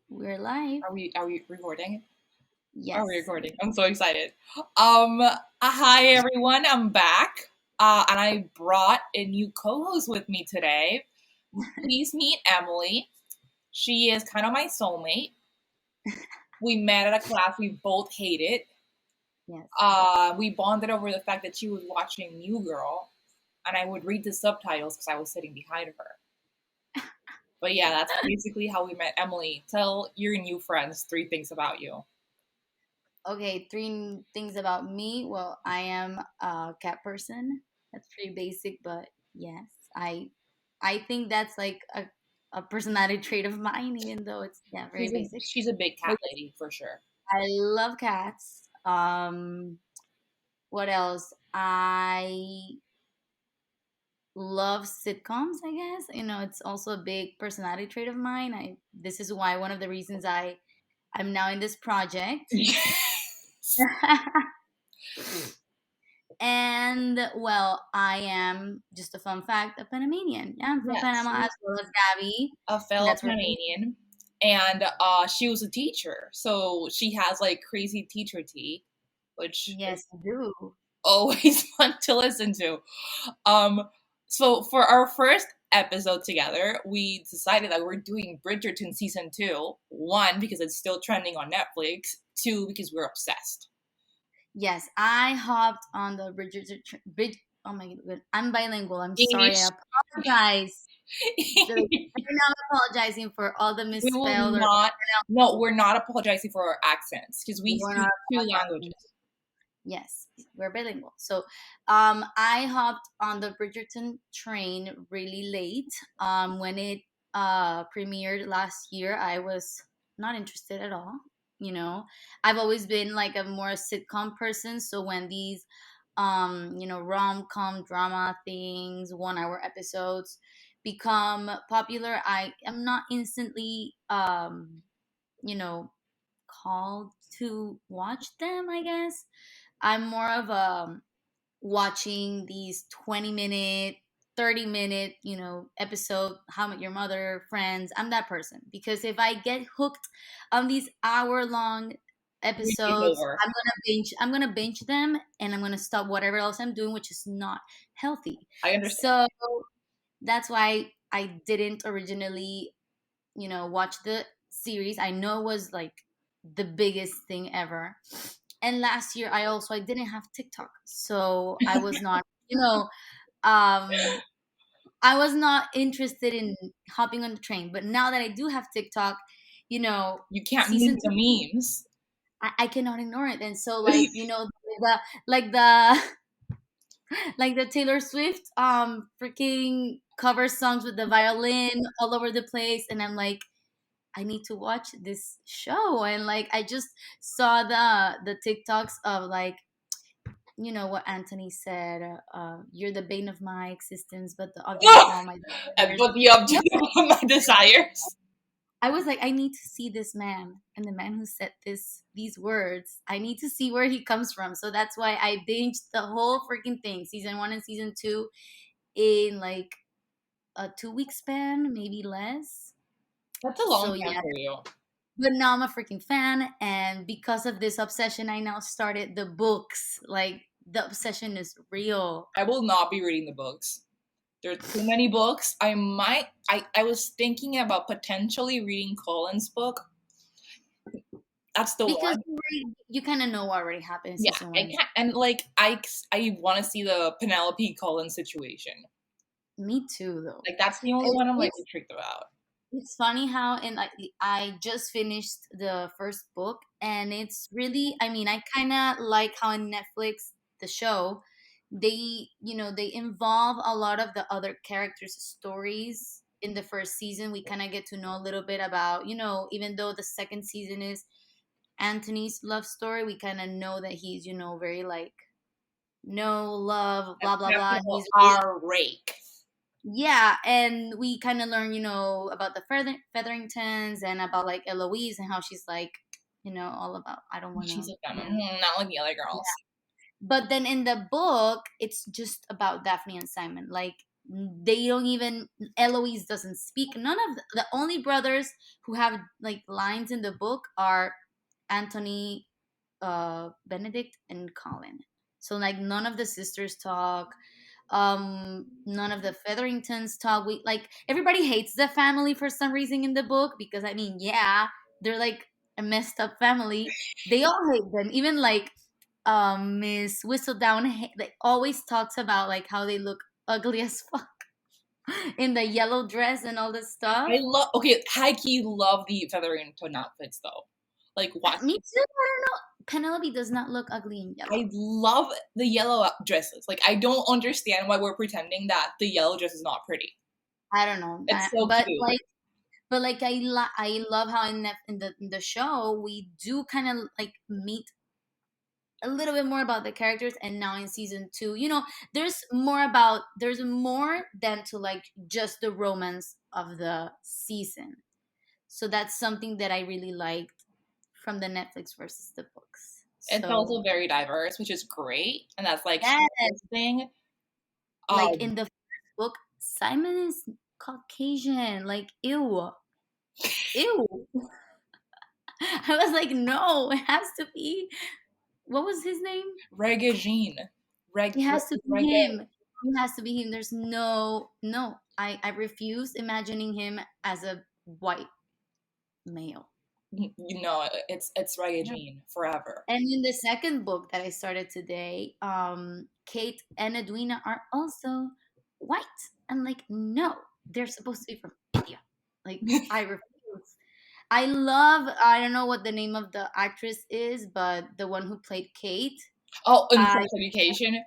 we're live. Are we recording? Yes. Are we recording? I'm so excited. Hi everyone, I'm back. And I brought a new co-host with me today. Please meet Emily. She is kind of my soulmate. We met at a class we both hated. Yes. We bonded over the fact that she was watching New Girl, and I would read the subtitles because I was sitting behind her. But yeah, that's basically how we met. Emily, tell your new friends 3 things about you. Okay, 3 things about me. Well, I am a cat person. That's pretty basic, but yes, I think that's like a personality trait of mine, even though it's very basic. She's a big But cat yes, lady for sure. I love cats. What else? I love sitcoms, I guess. It's also a big personality trait of mine. This is why one of the reasons I'm now in this project. And well, I am just a fun fact, a Panamanian. Yeah, I'm from Yes, Panama as she's well as Gaby. a And fellow that's where Panamanian, and she was a teacher, so she has like crazy teacher tea, which is yes, I do. always fun to listen to. Um, so for our first episode together, we decided that we're doing Bridgerton season 2. One, because it's still trending on Netflix. Two, because we're obsessed. Yes, I hopped on the Bridgerton bridge. Oh my god, I'm bilingual. I'm sorry. English. I apologize. Right now, I'm apologizing for all the We will misspelled or not. No, we're not apologizing for our accents because we we're speak not 2 languages. apologizing. Yes, we're bilingual. So, I hopped on the Bridgerton train really late. When it premiered last year, I was not interested at all. I've always been like a more sitcom person. So when these, rom-com drama things, 1 hour episodes become popular, I am not instantly, you know, called to watch them, I guess. I'm more of a watching these 20-minute, 30-minute, episode, How I Met Your Mother, Friends. I'm that person because if I get hooked on these hour-long We take episodes, over. I'm gonna binge them and I'm gonna stop whatever else I'm doing, which is not healthy. I understand. So that's why I didn't originally, watch the series. I know it was like the biggest thing ever. And last year I didn't have TikTok. So I was not, um I was not interested in hopping on the train. But now that I do have TikTok, You can't season mute the 2, memes. I cannot ignore it. And so like, the like the like the Taylor Swift freaking cover songs with the violin all over the place, and I'm like, I need to watch this show. And like I just saw the TikToks of like, what Anthony said, you're the bane of my existence but the object of all my desires. But the object of my desires. I was like, I need to see this man, and the man who said these words, I need to see where he comes from. So that's why I binged the whole freaking thing, season 1 and season 2, in like a 2 week span, maybe less. That's a long So time yeah, for you. but now I'm a freaking fan, and because of this obsession, I now started the books. Like the obsession is real. I will not be reading the books. There are too many books. I was thinking about potentially reading Colin's book. That's the Because one. you kind of know what already happened in Yeah, season I 1 and can't. And like, I want to see the Penelope Colin situation. me too, though. Like, that's the only It's, one I'm like it's intrigued about. it's funny how, and like I just finished the first book, and it's really, I mean, I kind of like how in Netflix, the show, they involve a lot of the other characters' stories in the first season. We kind of get to know a little bit about, even though the second season is Anthony's love story, we kind of know that he's, very like no love, A blah blah blah. And capital he's really, R rake. yeah, and we kind of learn, about the Featheringtons and about like Eloise and how she's like, all about, I don't want She's to, a feminine, not like the other girls. yeah. But then in the book, it's just about Daphne and Simon. Like they don't even, Eloise doesn't speak. None of the only brothers who have like lines in the book are Anthony, Benedict and Colin. So like none of the sisters talk. None of the Featheringtons talk. We like everybody hates the family for some reason in the book because I mean, yeah, they're like a messed up family. They all hate them. Even like Miss Whistledown like always talks about like how they look ugly as fuck in the yellow dress and all this stuff. I love. Okay, Heike love the Featherington outfits though. Like what? Me too. I don't know. Penelope does not look ugly in yellow. I love the yellow dresses. Like I don't understand why we're pretending that the yellow dress is not pretty. I don't know, It's so but cute. like I love how in the show we do kind of like meet a little bit more about the characters, and now in season 2, there's more than to like just the romance of the season. So that's something that I really liked from the Netflix versus the books. It's also So very diverse, which is great, and that's like yes, Shannon's thing. like Um, in the first book, Simon is Caucasian. Like ew, ew. I was like, no, it has to be. What was his name? Reggae It has to be Reggae. him. It has to be him. There's no. I refuse imagining him as a white male. You know, it's Yeah. Reggae forever. And in the second book that I started today, Kate and Edwina are also white. I'm like, no, they're supposed to be from India. Like, I refuse. I don't know what the name of the actress is, but the one who played Kate, Oh, in I sex education,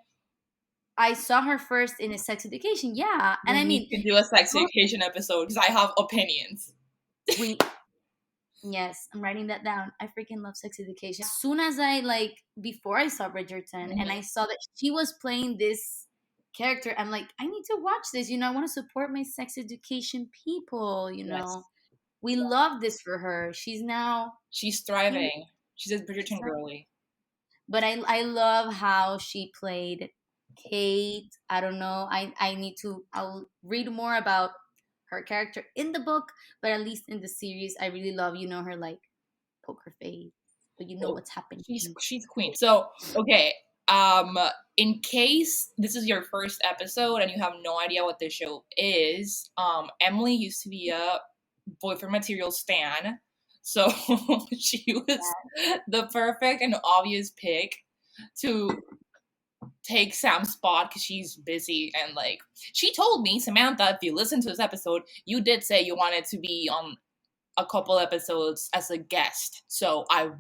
I saw her first in a Sex Education. Yeah, and we I need mean, to do a sex education episode because I have opinions. we yes, I'm writing that down. I freaking love Sex Education. As soon as I like before I saw Bridgerton and I Mhm. saw that she was playing this character, I'm like, I need to watch this. I want to support my Sex Education people. Yes, We love this for her. She's now she's in thriving. She's a Bridgerton girly. but I love how she played Kate. I don't know. I'll read more about her character in the book, but at least in the series, I really love her like poker face, but you know Oh, what's happening. she's queen. So okay, in case this is your first episode and you have no idea what this show is, Emily used to be a boyfriend material stan, so she was the perfect and obvious pick to take Sam's spot because she's busy and like she told me, Samantha, if you listen to this episode, you did say you wanted to be on a couple episodes as a guest. So I'm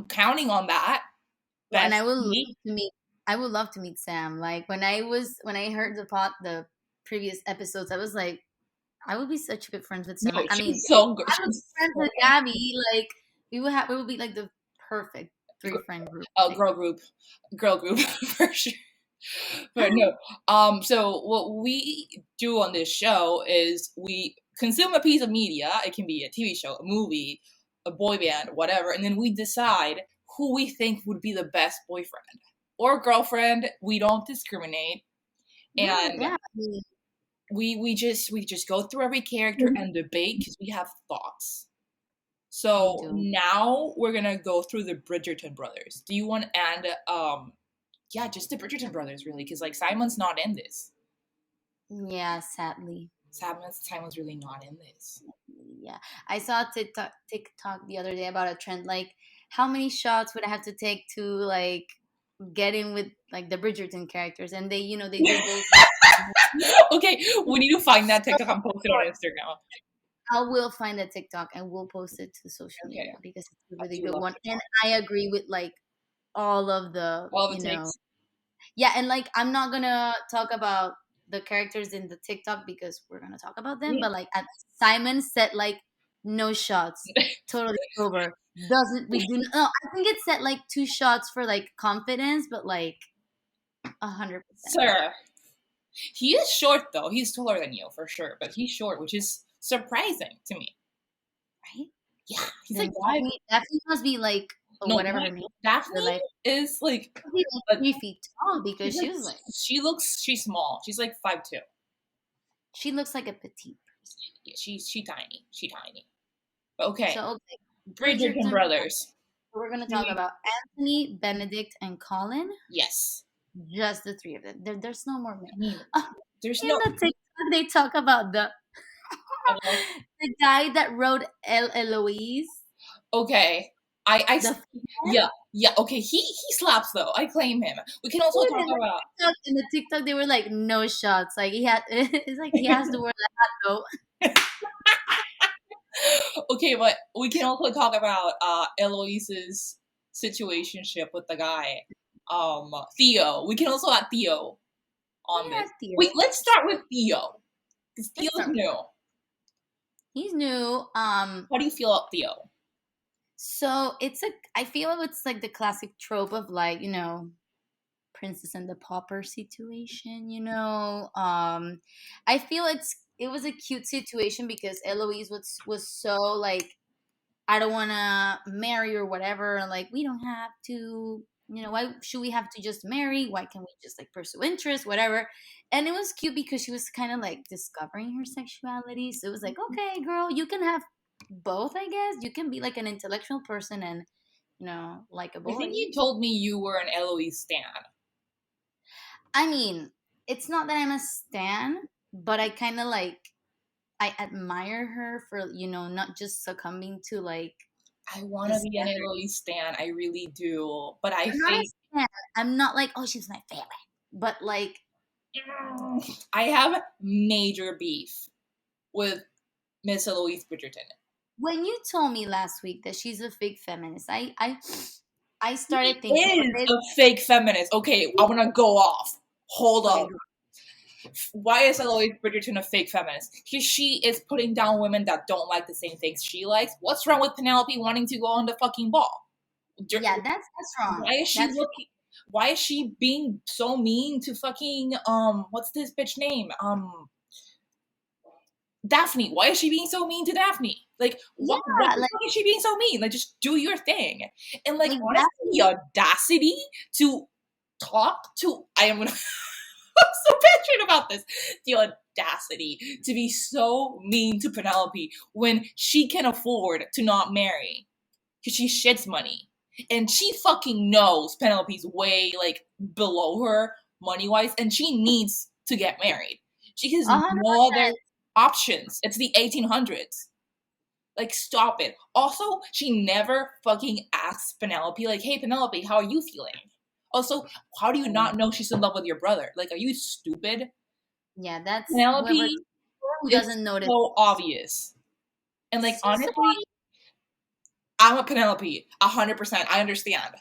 counting on that. Well, and Bestie. I would love to meet Sam. Like when I heard the previous episodes, I was like, I would be such good friends with Sam. No, I mean, she's so good. I would be She's friends so with Gabby. Like we would be like the perfect good. 3 friend group. Oh, Like, girl group for sure. But no, so what we do on this show is we consume a piece of media. It can be a TV show, a movie, a boy band, whatever, and then we decide who we think would be the best boyfriend or girlfriend. We don't discriminate, yeah, and yeah. I mean, we just go through every character and debate because we have thoughts. we So do. now we're gonna go through the Bridgerton brothers. Do you want and yeah, just the Bridgerton brothers really, because like Simon's not in this. Yeah, sadly. Simon's really not in this. Yeah. I saw TikTok the other day about a trend like how many shots would I have to take to like get in with like the Bridgerton characters, and they do both. Okay, we need to find that TikTok and post it on Instagram. I will find a TikTok and we'll post it to social Okay, media because it's a I really do good love one. And TikTok. I agree with like all of the, All the takes. yeah. And like, I'm not gonna talk about the characters in the TikTok because we're gonna talk about them. Yeah. But like, Simon said, like, no shots, totally sober. Doesn't we do? No, I think it said like 2 shots for like confidence, but like 100%. Sir, he is short though. He's taller than you for sure, but he's short, which is surprising to me. Right? Yeah, he's Then like five. definitely must be like or No, whatever her name. They're Daphne like is like, probably like like 3 feet tall because she was like she's small. She's like 5'2". she looks like a petite person. Yeah, she tiny. She tiny. Okay, So okay, Bridgerton Bridgerton. brothers. We're gonna talk We- about Anthony, Benedict, and Colin. Yes. Just the three of them. There's no more men. I mean, there's In no. the TikTok, they talk about the About- the guy that wrote Eloise, Okay. the fan. Yeah, yeah. Okay, he slaps though. I claim him. We can also Dude, talk about. In the TikTok, they were like no shots. Like he had, it's like he has to wear the hat though. Okay, but we can also talk about Eloise's situationship with the guy, Theo. We can also add Theo on Yeah, this. Theo. Wait, let's start with Theo because Let's Theo's start. new. He's new. How do you feel about Theo? So it's a. I feel it's like the classic trope of like Princess and the Pauper situation. I feel it was a cute situation because Eloise was so like I don't want to marry or whatever. Like, we don't have to, why should we have to just marry? Why can't we just like pursue interest, whatever? And it was cute because she was kind of like discovering her sexuality. So it was like, okay, girl, you can have both, I guess. You can be like an intellectual person and, like a I think boy. you told me you were an Eloise stan. I mean, it's not that I'm a stan, but I kind of like, I admire her for, not just succumbing to like I want the to be an standard. Eloise stan. I really do, but I I'm not a think fan. I'm not like, oh, she's my favorite. But like, I have major beef with Miss Eloise Bridgerton. when you told me last week that she's a fake feminist, I She started thinking, is okay, a fake feminist. Okay, I'm gonna go off. Hold okay, up. Why is Eloise Bridgerton a fake feminist? Because she is putting down women that don't like the same things she likes. What's wrong with Penelope wanting to go on the fucking ball? yeah, that's wrong. Why is she That's looking? Why is she being so mean to fucking what's this bitch name? Daphne. Why is she being so mean to Daphne? Like, yeah, why the like fuck is she being so mean? Like, just do your thing. And like, like honestly, the Daphne. audacity to talk to I am gonna I'm so passionate about this. The audacity to be so mean to Penelope when she can afford to not marry because she shits money. And she fucking knows Penelope's way like below her money wise, and she needs to get married. She has 100%. no other options. It's the 1800s. Like, stop it. Also, she never fucking asks Penelope, like, hey, Penelope, how are you feeling? Also, how do you not know she's in love with your brother? Like, are you stupid? Yeah, that's Penelope who is doesn't notice. so obvious. And, like, So honestly, I'm a Penelope, 100%. I understand.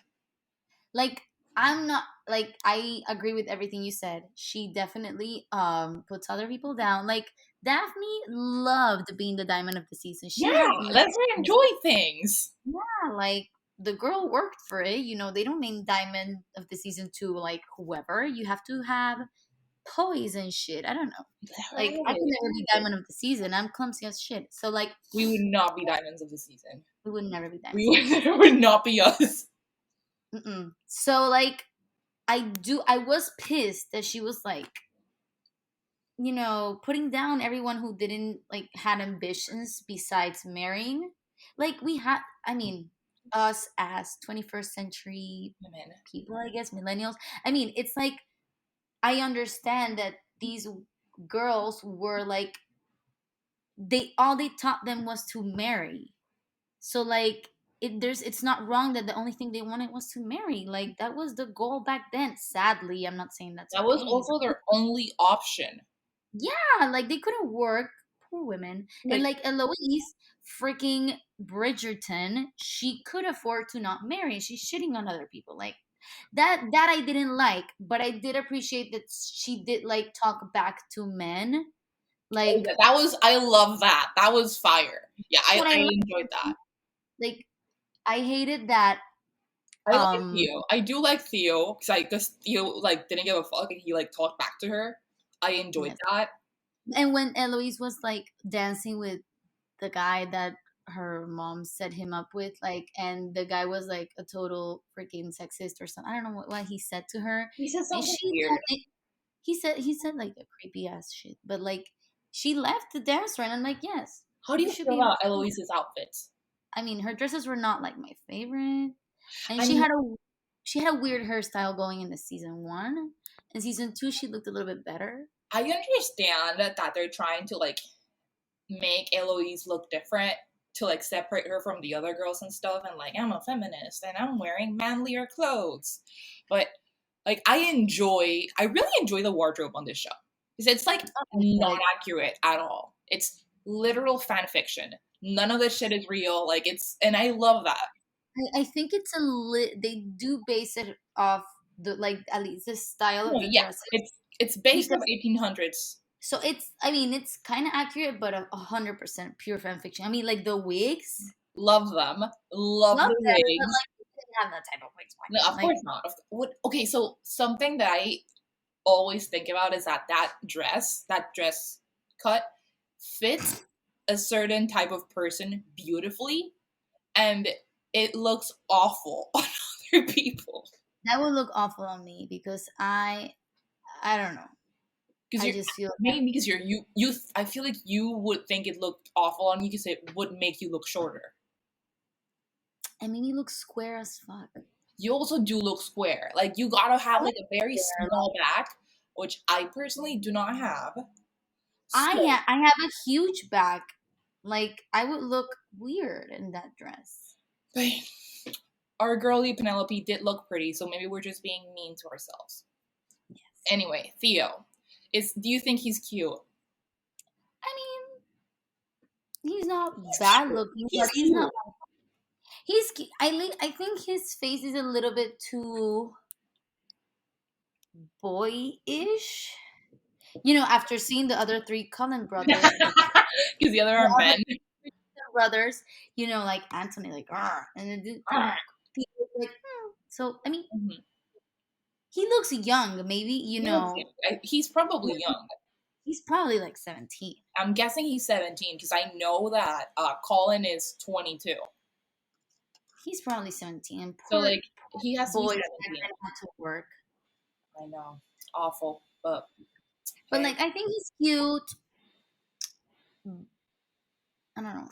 like I'm not like I agree with everything you said. She definitely puts other people down. Like Daphne loved being the diamond of the season. She Yeah, had let's enjoy things. yeah, like the girl worked for it. They don't name diamond of the season to like whoever. You have to have poise and shit. I don't know. Like I can Right. never be diamond of the season. I'm clumsy as shit. So like We would not be diamonds of the season. we would never be We diamonds of the season. would, it would not be us. Mm-mm. So like I was pissed that she was like putting down everyone who didn't like had ambitions besides marrying. Like we had, I mean, us as 21st century Women. people, I guess, millennials. I mean, it's like I understand that these girls were like they taught them was to marry. So like it's not wrong that the only thing they wanted was to marry. Like that was the goal back then. Sadly, I'm not saying that's That was okay. also their only option. Yeah, like they couldn't work. Poor women. And Like, like Eloise, freaking Bridgerton, she could afford to not marry. She's shitting on other people. Like that I didn't like, but I did appreciate that she did like talk back to men. oh Like yeah, that was, I love that. That was fire. Yeah, what I I like. enjoyed that. Like I hated that. I like Um, Theo. I do like Theo because Theo like didn't give a fuck and he like talked back to her. I enjoyed yes. that. And when Eloise was like dancing with the guy that her mom set him up with, like, and the guy was like a total freaking sexist or something. I don't know what he said to her, He said and something weird. he said like a creepy ass shit, but like she left the dance and I'm like, yes, How do you you should feel be. about Eloise's outfits? I mean, her dresses were not like my favorite, and I mean, she had a weird hairstyle going into season one. In season two, she looked a little bit better. I understand that they're trying to like make Eloise look different to like separate her from the other girls and stuff, and like I'm a feminist and I'm wearing manlier clothes. But like I really enjoy the wardrobe on this show. Because it's like not Like, accurate at all. It's literal fan fiction. None of this shit is real. Like it's and I love that. I think it's they do base it off the, like, at least the style of Yeah, the yeah. dresses, It's based on because 1800s. so it's, I mean, it's kind of accurate, but 100% pure fan fiction. I mean, like the wigs, Love them. Love love the them, but wigs. like you didn't have that type of wigs back No, then. of Like, course not. Okay, so something that I always think about is that dress cut fits a certain type of person beautifully, and it looks awful on other people. that would look awful on me because I don't know. Because I you're just feel, maybe because you. I feel like you would think it looked awful on you because it would make you look shorter. I mean, he looks square as fuck. You also do look square. Like you gotta have I like like a very square. small back, which I personally do not have. So I have a huge back. Like, I would look weird in that dress. but our girly Penelope did look pretty, so maybe we're just being mean to ourselves. Yes. Anyway, Theo, do you think he's cute? I mean, he's not He's bad cute. looking, He's but he's cute. not. I think his face is a little bit too boyish. After seeing the other three Cullen brothers, Because the other the are other men. three brothers, like Anthony, like, "Arr," and then like, "Hmm." So I mean, Mhm. he looks young. Maybe He looks young. He's probably young. he's probably like 17. I'm guessing he's 17 because I know that Colin is 22. He's probably 17. And So poor like he has to be boys 17. that had to work. I know, awful, but But hey, like, I think he's cute. I don't know.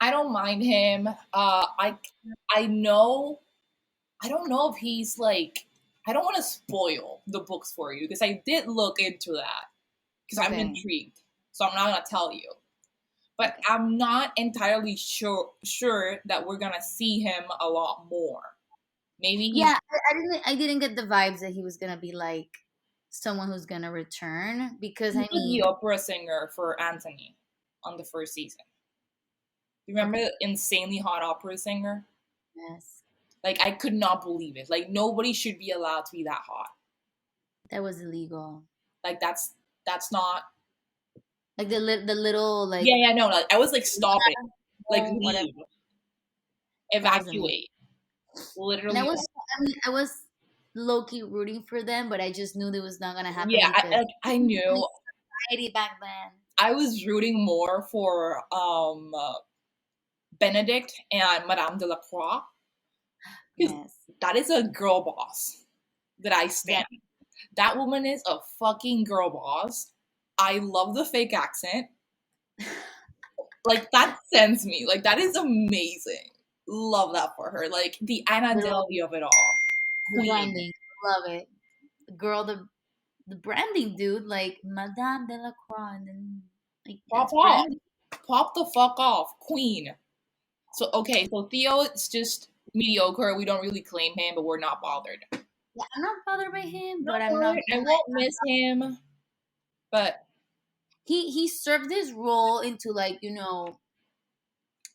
I don't mind him. I know. I don't know if he's like. I don't want to spoil the books for you because I did look into that because I'm Okay. intrigued. So I'm not gonna tell you. But Okay. I'm not entirely sure that we're gonna see him a lot more. Maybe he's Yeah, I didn't get the vibes that he was gonna be like someone who's gonna return, because he I was the mean, opera singer for Anthony on the first season. You remember okay, the insanely hot opera singer? yes, Like I could not believe it. Like nobody should be allowed to be that hot. that was illegal. Like that's not. Like the little, Yeah, like, yeah, no. Like I was like, stop it. Like whatever, leave, that was illegal. evacuate. And I Literally. was, I mean, I was low key rooting for them, but I just knew that was not gonna happen Yeah, because I knew. society back then. I was rooting more for Benedict and Madame de la Croix because Yes, that is a girl boss that I yeah. stand. That woman is a fucking girl boss. I love the fake accent. Like that sends me. Like that is amazing. Love that for her. Like the Anna Little Delvey of it all. the Queen. branding, love it. The girl, the branding, dude, like Madame de la Croix, and then like Pop that's off. branding. Pop the fuck off. Queen. So okay, so Theo is just mediocre. We don't really claim him, but we're not bothered. Yeah, I'm not bothered by him, Not but I'm not bothered. I gonna won't like. miss him. But He served his role into, like,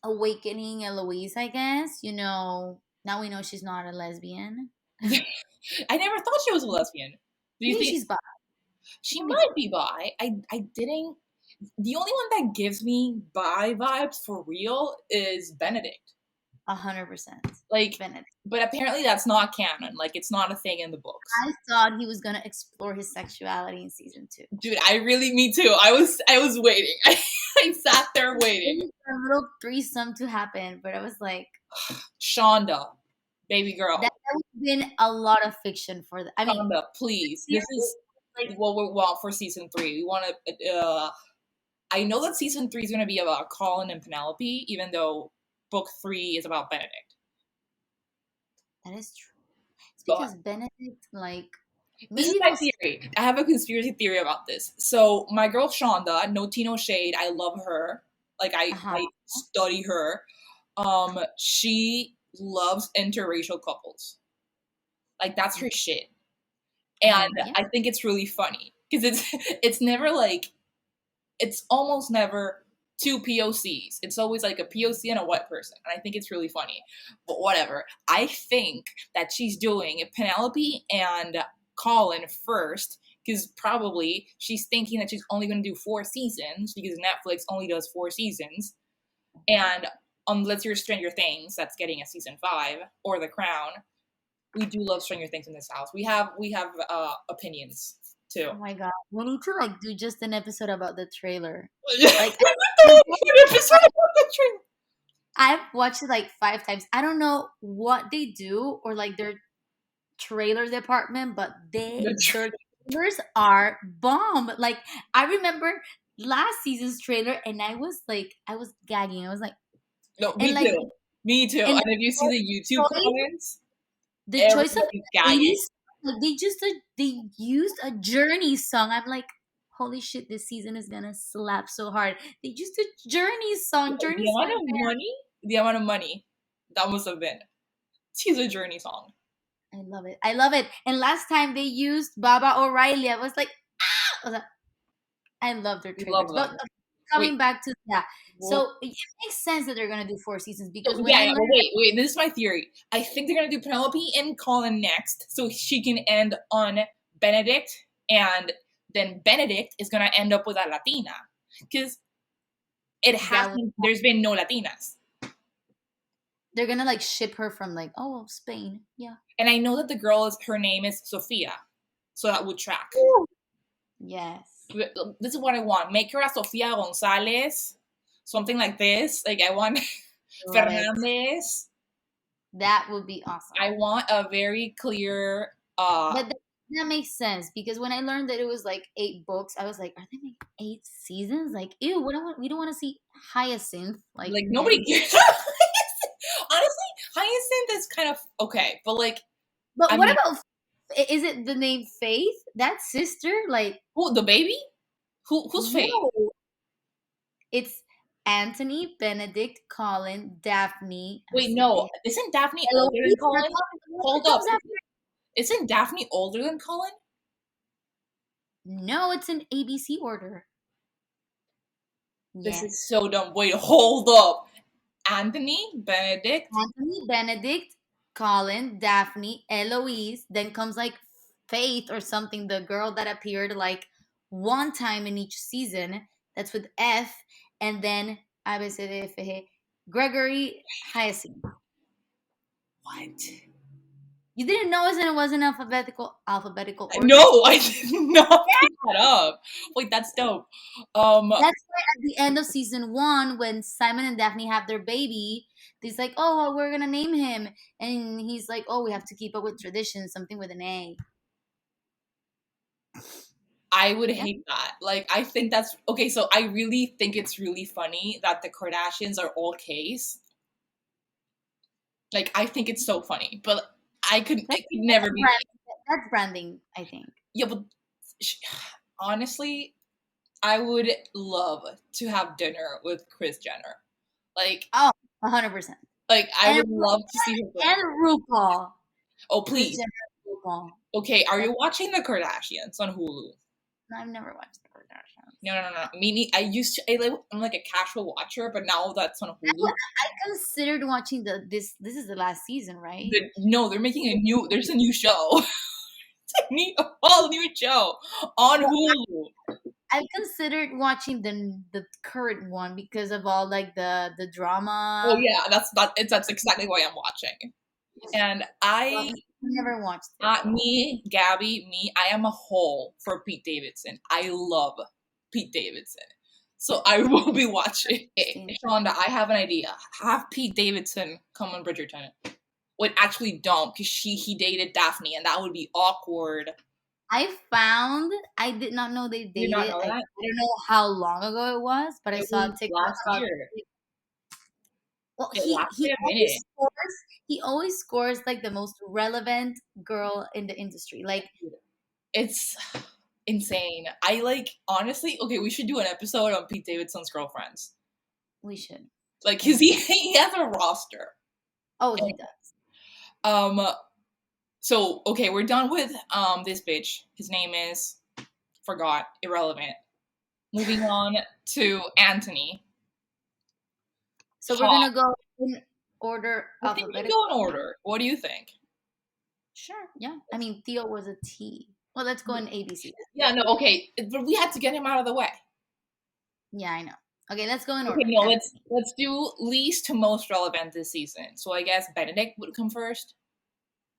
awakening Eloise, I guess. Now we know she's not a lesbian. I never thought she was a lesbian. Do I you think think she's bi. she Maybe bi. might be bi? I didn't. The only one that gives me bi vibes for real is Benedict. 100%. Like, Benedict. but apparently that's not canon. Like, it's not a thing in the books. I thought he was gonna explore his sexuality in season 2. Dude, me too. I was waiting. I sat there waiting. A little threesome to happen, but I was like, Shonda, baby girl. that would have been a lot of fiction for the. I mean, Shonda, please. This is like, what we want for season 3. We want to. I know that season 3 is going to be about Colin and Penelope, even though book 3 is about Benedict. that is true. It's because Benedict, like, this is my theory. I have a conspiracy theory about this. So my girl Shonda, no tea, no shade. I love her. Like I study her. She loves interracial couples. Like that's her shit. And I think it's really funny because it's never like, it's almost never two POCs. It's always like a POC and a white person. And I think it's really funny. But whatever. I think that she's doing Penelope and Colin first, because probably she's thinking that she's only going to do 4 seasons because Netflix only does 4 seasons. And unless you're Stranger Things, that's getting a season 5, or The Crown. We do love Stranger Things in this house. We have opinions too. Oh my god, we need to like do just an episode about the trailer. Like an episode about the trailer. I've watched it like 5 times. I don't know what they do or like their trailer department, but their trailers are bomb. Like I remember last season's trailer, and I was gagging. I was like, no, me too. And if you see the YouTube comments, the choice of 80s, like they used a Journey song. I'm like, holy shit, this season is gonna slap so hard. They used a Journey song. The amount of money that must have been. It's a Journey song. I love it. And last time they used Baba O'Reilly, I was like, ah! I love their trailers. But coming back to that, so it makes sense that they're gonna do 4 seasons because wait. This is my theory. I think they're gonna do Penelope and Colin next, so she can end on Benedict, and then Benedict is gonna end up with a Latina because it hasn't. There's been no Latinas. They're gonna like ship her from like Spain, yeah. And I know that her name is Sofia, so that would track. Ooh. Yes. This is what I want. Make her a Sofia Gonzalez, something like this. Like I want Fernandez. That would be awesome. I want a very clear. But that makes sense because when I learned that it was like 8 books, I was like, are they making 8 seasons? Like, ew, we don't want to see Hyacinth. Like nobody cares. Honestly, Hyacinth is kind of okay, but like. But what about? Is it the name Faith? That sister, like who? The baby? Who's Faith? It's Anthony, Benedict, Colin, Daphne. Wait, no, isn't Daphne older than Colin? Hold up, isn't Daphne older than Colin? No, it's in ABC order. This is so dumb. Wait, hold up. Anthony, Benedict, Colin, Daphne, Eloise, then comes like Faith or something, the girl that appeared like one time in each season. That's with F, and then Gregory, Hyacinth. What? You didn't know it wasn't alphabetical order? No, I did not pick that up. Wait, that's dope. That's why at the end of season 1, when Simon and Daphne have their baby, he's like, oh, well, we're gonna name him, and he's like, oh, we have to keep up with tradition, something with an A. I would hate that. Like, I think that's okay. So I really think it's really funny that the Kardashians are all K's. Like, I think it's so funny, but it could never be. That's branding, I think. Yeah, but honestly, I would love to have dinner with Kris Jenner. Like, 100%. Like, I would love to see her. And RuPaul. Oh, please. RuPaul. Okay, are you watching The Kardashians on Hulu? No, I've never watched The Kardashians. No. I used to. I'm like a casual watcher, but now that's on Hulu. I considered watching this. This is the last season, right? No, they're making there's a new show. A whole new show on Hulu. I've considered watching the current one because of all like the Oh drama. yeah, that's exactly why I'm watching. And Well, I never watched it though. I am a hole for Pete Davidson. I love Pete Davidson. So I will be watching it. Interesting. Shonda, I have an idea. Have Pete Davidson come on Bridgerton. Wait, actually don't, because he dated Daphne and that would be awkward. I did not know they Did you not dated. know I that? don't know how long ago it was, but I It saw a was TikTok last about. year. Well, It he lasted a always minute. scores. He always scores like the most relevant girl in the industry. Like It's insane. I like honestly, okay, we should do an episode on Pete Davidson's girlfriends. we should. Like, I cause know. he has a roster. Oh, he does. Um, so okay, we're done with this bitch. His name is forgot, irrelevant. Moving on to Anthony. So we're Hot. gonna go in order I think we can alphabetical. go in order. What do you think? Sure. Yeah. I mean, Theo was a T. Well, let's go in ABC. Yeah, no, okay, but we had to get him out of the way. Yeah, I know. Okay, let's go in Okay, order. no, let's Anthony. let's do least to most relevant this season. So I guess Benedict would come first,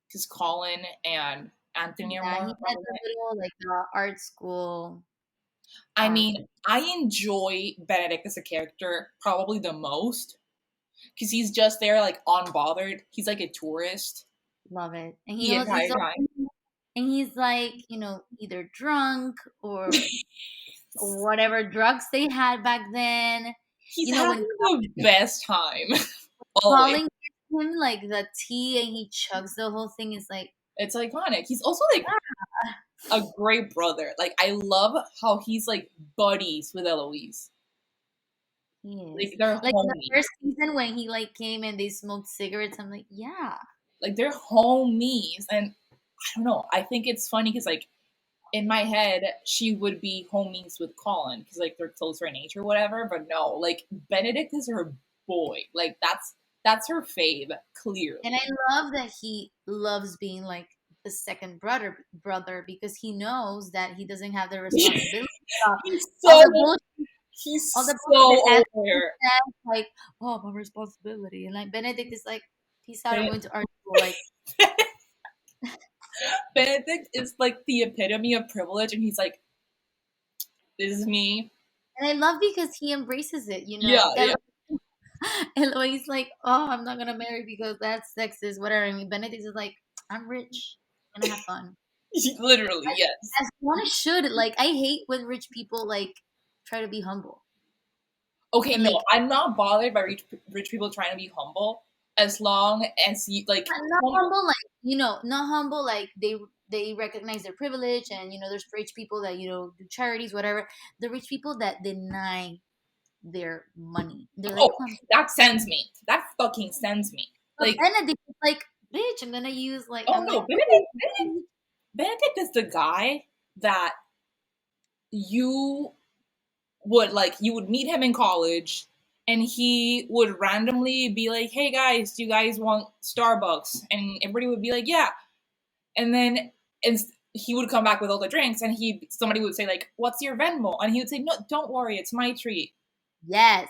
because Colin and Anthony are Yeah, he more had the relevant. little like art school I arc. mean, I enjoy Benedict as a character probably the most because he's just there, like unbothered. He's like a tourist Love it. And he the knows he's entire so, time. and he's like, either drunk or whatever drugs they had back then. He's You know, when having the best time always. calling him like the tea and he chugs the whole thing is like, It's iconic. He's also like a great brother. Like I love how he's like buddies with Eloise. he Like is. they're Like in the homies. first season when he like came and they smoked cigarettes, I'm like, yeah. Like they're homies, and I don't know. I think it's funny because like in my head, she would be homies with Colin because like they're closer in age or whatever. But no, like Benedict is her boy. Like that's her fave, clearly. And I love that he loves being like the second brother because he knows that he doesn't have the responsibility of he's all so the bullshit, he's all the bullshit so that aware. says like, oh, my responsibility, and like Benedict is like, peace out, I'm Ben- going to art school. Like, Benedict is like the epitome of privilege, and he's like, "This is me." and I love because he embraces it. Yeah, yeah. Eloise like, oh, I'm not gonna marry because that's sexist, whatever. I mean, Benedict is like, I'm rich, I'm gonna have fun. Literally, yes. As one should. Like, I hate when rich people like try to be humble Okay, and no, like I'm not bothered by rich people trying to be humble as long as you like not humble, like not humble, like they recognize their privilege, and there's rich people that do charities, whatever. The rich people that deny their money, they're like, oh, oh, that sends me. That fucking sends me. but Like, Benedict is like, bitch, I'm gonna use like, oh I'm no, like, Benedict is the guy that you you would meet him in college and he would randomly be like, "Hey guys, do you guys want Starbucks?" And everybody would be like, "Yeah." And then and he would come back with all the drinks and somebody would say like, "What's your Venmo?" And he would say, "No, don't worry, it's my treat." yes,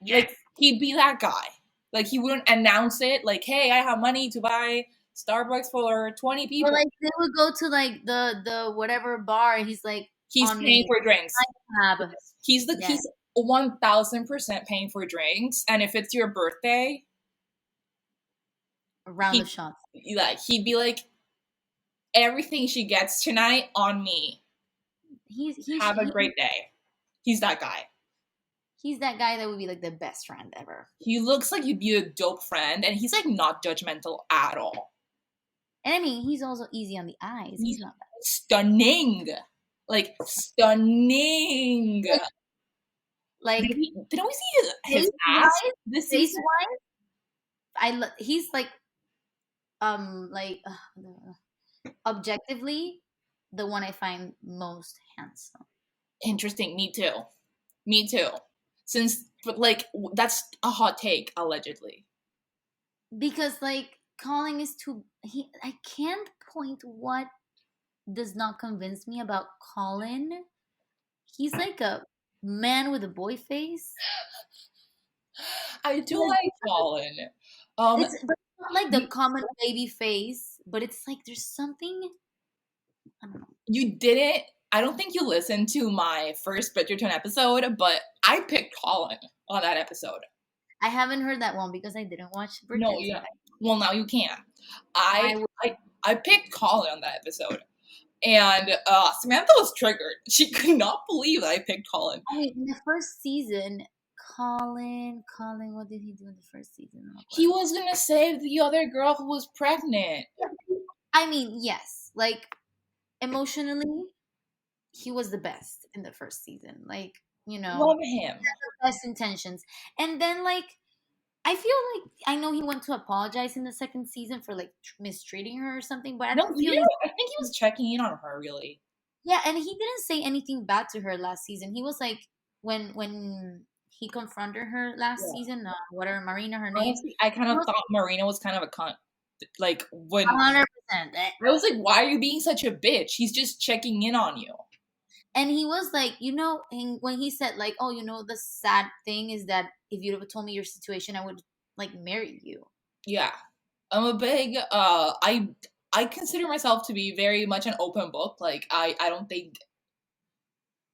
yes. Like he'd be that guy. Like he wouldn't announce it like, "Hey, I have money to buy Starbucks for 20 Or people." like they would go to like the whatever bar, and he's like, He's on paying me, for drinks. tab. Yes, He's 1000% paying for drinks, and if it's your birthday, around the he shots. he'd be like, "Everything she gets tonight on me. He's he's Have a he, great day." He's that guy. he's that guy that would be like the best friend ever. He looks like he'd be a dope friend, and he's like not judgmental at all. And I mean, he's also easy on the eyes. He's He's not bad. stunning, like stunning. Like Didn't we see his face ass wise, this face season? wise, he's like objectively the one I find most handsome. Interesting. Me too. Me too. Since, but like, that's a hot take, allegedly. Because like Colin is too I can't point what does not convince me about Colin. he's like a man with a boy face. I do Yeah. like Colin. Um, It's but not like the you, common baby face, but it's like there's something I don't know. you didn't. I don't think you listened to my first Bridgerton episode, but I picked Colin on that episode. I haven't heard that one because I didn't watch No, Bridgerton. yeah. Well, now you can. I I I I picked Colin on that episode, and Samantha was triggered. She could not believe that I picked Colin. I mean, in the first season, Colin, what did he do in the first season? No me He acuerdo. was gonna save the other girl who was pregnant. Yeah, I mean, yes, like emotionally, he was the best in the first season. Like, Love him. best intentions. And then, like, I feel like I know he went to apologize in the second season for like mistreating her or something, but I No, don't he feel didn't. he's I think he was checking in on her. Really. yeah, and he didn't say anything bad to her last season. He was like when he confronted her last Yeah. season, whatever Marina her name, Honestly, I kind he of was thought Marina was kind of a cunt. Like when 100%. I was like, "Why are you being such a bitch? He's just checking in on you." And he was like, and when he said like, oh, the sad thing is that if you'd have told me your situation, I would like marry you. Yeah, I'm a big. I consider myself to be very much an open book. Like I don't think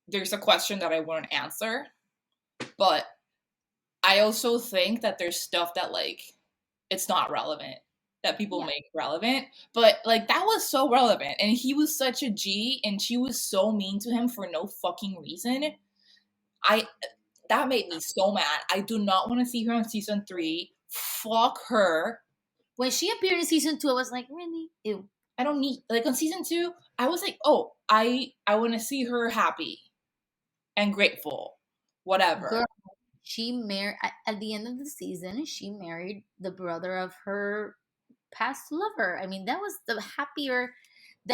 there's a question that I wouldn't answer, but I also think that there's stuff that like it's not relevant that people Yeah. make relevant. But like that was so relevant, and he was such a G, and she was so mean to him for no fucking reason. I that made me so mad. I do not want to see her on season 3. Fuck her. When she appeared in season 2, I was like, really? Ew. I don't need like on season 2. I was like, oh, I want to see her happy and grateful, whatever. Girl, she married at the end of the season. She married the brother of her past lover. I mean, that was the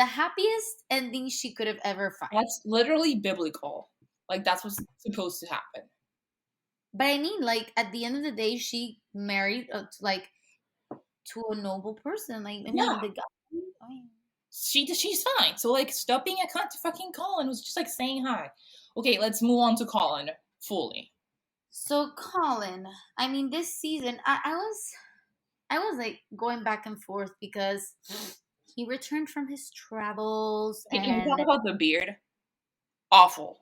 happiest ending she could have ever found. That's literally biblical. Like that's what's supposed to happen. But I mean, like at the end of the day, she married to a noble person. Like I Yeah, mean, the guy. I mean, she's fine. So like, stop being a cunt to fucking Colin. It was just like saying hi. Okay, let's move on to Colin fully. so Colin, I mean, this season, I was like going back and forth because he returned from his travels Okay, can we talk and about the beard? Awful.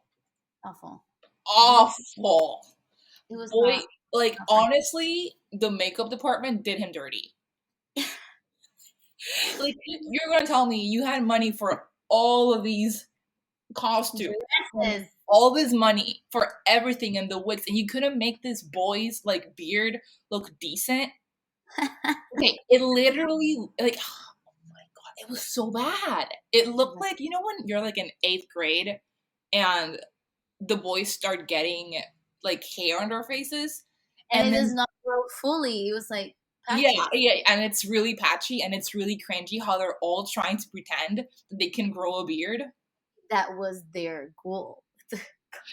awful. It was Awful. it was Boy, not like not fine. honestly, the makeup department did him dirty. Like you're gonna tell me you had money for all of these costumes and Dresses. all this money for everything and the wigs, and you couldn't make this boy's like beard look decent. Okay, it literally like oh my god, it was so bad. It looked like when you're like in 8th grade and the boys start getting like hair on their faces, And and it does then not grow fully. It was like yeah, patches. yeah, and it's really patchy and it's really cringy how they're all trying to pretend that they can grow a beard. That was their goal.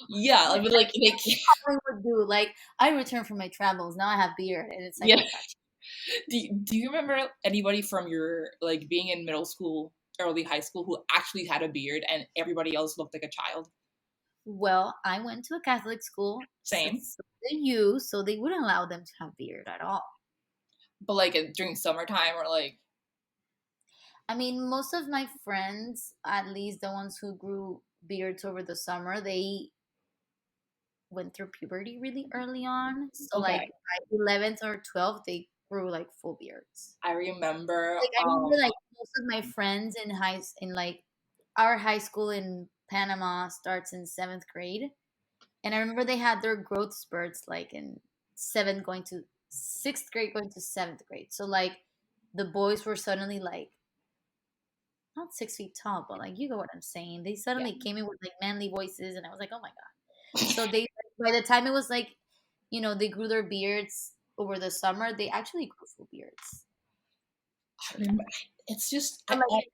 Yeah, like they What would do like I returned from my travels. Now I have beard, and it's like yeah. all patchy. Do you remember anybody from your like being in middle school, early high school who actually had a beard and everybody else looked like a child? Well, I went to a Catholic school. Same, So did you, so they wouldn't allow them to have beard at all. but like during summertime or like I mean, most of my friends, at least the ones who grew beards over the summer, they went through puberty really early on. So like okay. by 11th or 12th, they grew like full beards. I remember Like I remember like most of my friends in like our high school in Panama starts in 7th grade. And I remember they had their growth spurts like in 7th going to 6th grade going to 7th grade. So like the boys were suddenly like not 6 feet tall, but like you know what I'm saying. They yeah. suddenly came in with like manly voices, and I was like, oh my god. So they by the time it was like, they grew their beards over the summer. They actually grew full beards. I remember, it's just But like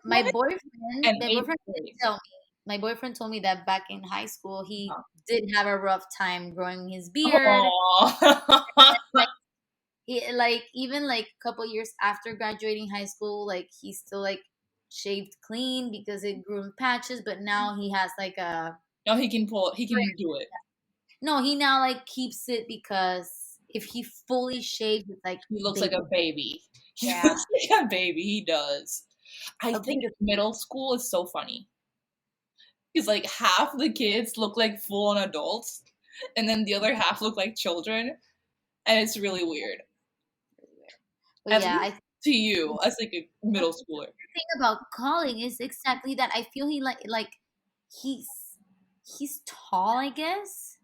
my 7th boyfriend, and my 8th boyfriend did grade. tell me. My boyfriend told me that back in high school, he did have a rough time growing his beard. Aww. Like like even like a couple years after graduating high school, like he still like shaved clean because it grew in patches. But now he has like a Now he can pull. He can do it. No, he now like keeps it because if he fully shaves, it's like He looks like baby. a baby. He Yeah, looks like a baby. He does. I a think beautiful. middle school is so funny because like half the kids look like full-on adults, and then the other half look like children, and it's really weird. But At yeah, least to you, as like a but middle the schooler. thing about Colin is exactly that. I feel he like he's he's tall, I guess,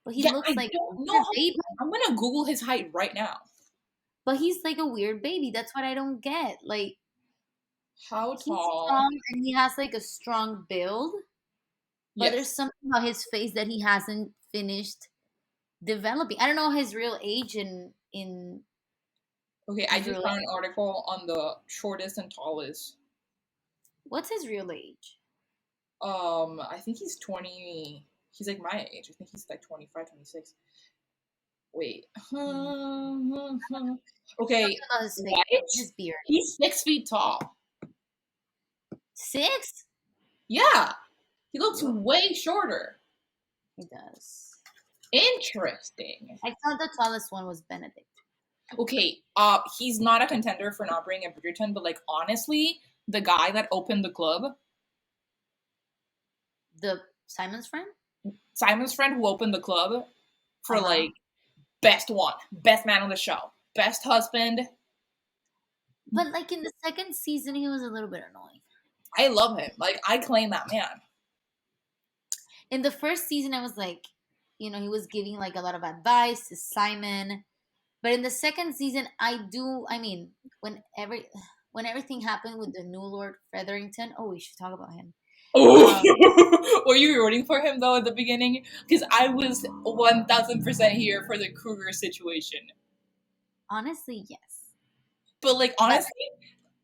but he Yeah, looks I like a don't know weird how. baby. I'm gonna Google his height right now. But he's like a weird baby. That's what I don't get. Like How he's tall? strong and he has like a strong build, but there's Yes. something about his face that he hasn't finished developing. I don't know his real age in Okay, I his just real found an article on the shortest and tallest. what's his real age? I think he's 20. He's like my age. I think he's like 25, 26. Wait. Hmm. Okay, Something about his face, what? his beard. He's 6 feet tall. 6? Yeah, he looks Whoa, way shorter. he does. Interesting. I thought the tallest one was Benedict. Okay, he's not a contender for not bringing a Bridgerton, but like honestly, the guy that opened the club, The Simon's friend? Simon's friend who opened the club for Uh-huh. like best one, best man on the show, best husband. But like in the second season, he was a little bit annoying. I love him. Like I claim that man. In the first season, I was like, he was giving like a lot of advice to Simon. But in the second season, I mean, when every when everything happened with the new Lord Featherington, oh, we should talk about him. Um, Oh, were you rooting for him though at the beginning? Because I was 1,000% here for the Kruger situation. honestly, yes. But like But honestly,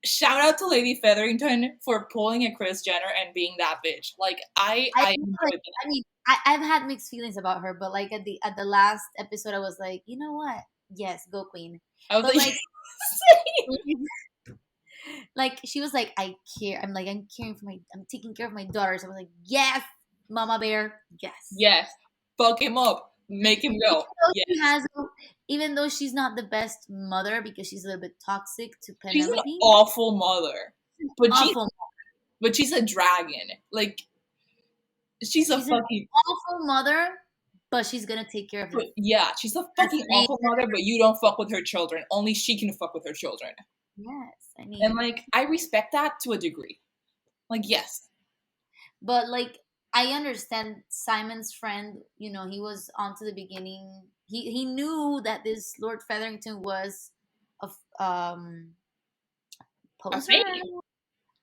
shout out to Lady Featherington for pulling a Chris Jenner and being that bitch. Like I I feel like enjoyed that. I mean I've had mixed feelings about her, but like at the last episode, I was like, you know what? Yes, go Queen. I was But like, like she was like, I care. I'm taking care of my daughters. I was like, yes, Mama Bear, yes. yes, fuck him up, make him Even go. though she Yes, has, even though she's not the best mother because she's a little bit toxic to she's an Penelope, awful mother, but awful. she's a dragon. Like she's a She's an fucking awful mother, but she's gonna take care of but the yeah, she's a fucking awful fascinating. mother. But you don't fuck with her children. Only she can fuck with her children. Yes, I And mean, like I respect that to a degree. Like yes, but like I understand Simon's friend. He was on to the beginning. He knew that this Lord Featherington was a a poser, fake.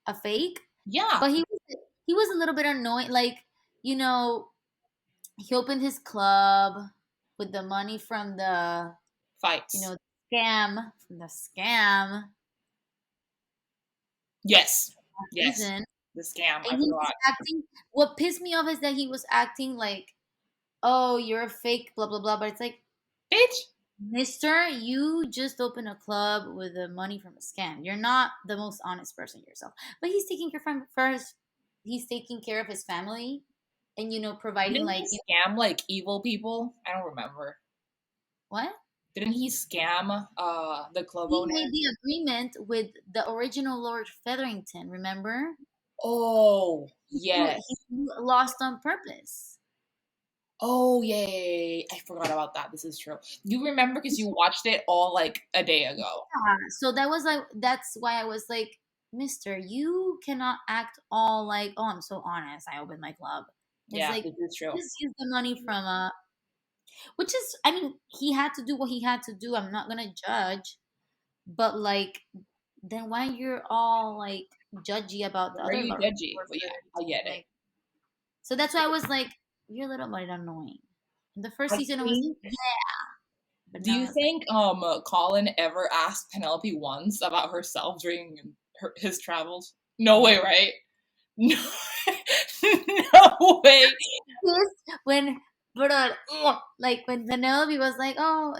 a fake, Yeah, but he was a little bit annoying. Like you know, he opened his club with the money from the you fights. know scam Yes, yes. season, The scam. and I he was forgot. acting. What pissed me off is that he was acting like, oh, you're a fake, blah blah blah. But it's like, Bitch. Mister, you just opened a club with the money from a scam. You're not the most honest person yourself. But he's taking care he's taking care of his family, and providing Didn't like he scam like evil people? I don't remember. what? Didn't he scam the club He owner? made the agreement with the original Lord Featherington. Remember? Oh He yes. lost on purpose. Oh yay! I forgot about that. This is true. You remember because you watched it all like a day ago. So that's why I was like, Mister, you cannot act all like, oh, I'm so honest. I opened my club. It's Yeah, like, this is true. just use the money from which is, I mean, he had to do what he had to do. I'm not gonna judge, but like, then why you're all like judgy about the Why are other you judgy? Lord But yeah, I Featherington? get it. Like, so that's why I was like, you're a little bit annoying. In the first I season, I was like, think. yeah, but Do now you I was like, think Colin ever asked Penelope once about herself during his travels? No way, no. right? No, no way. Yes, when but like when Penelope was like, oh,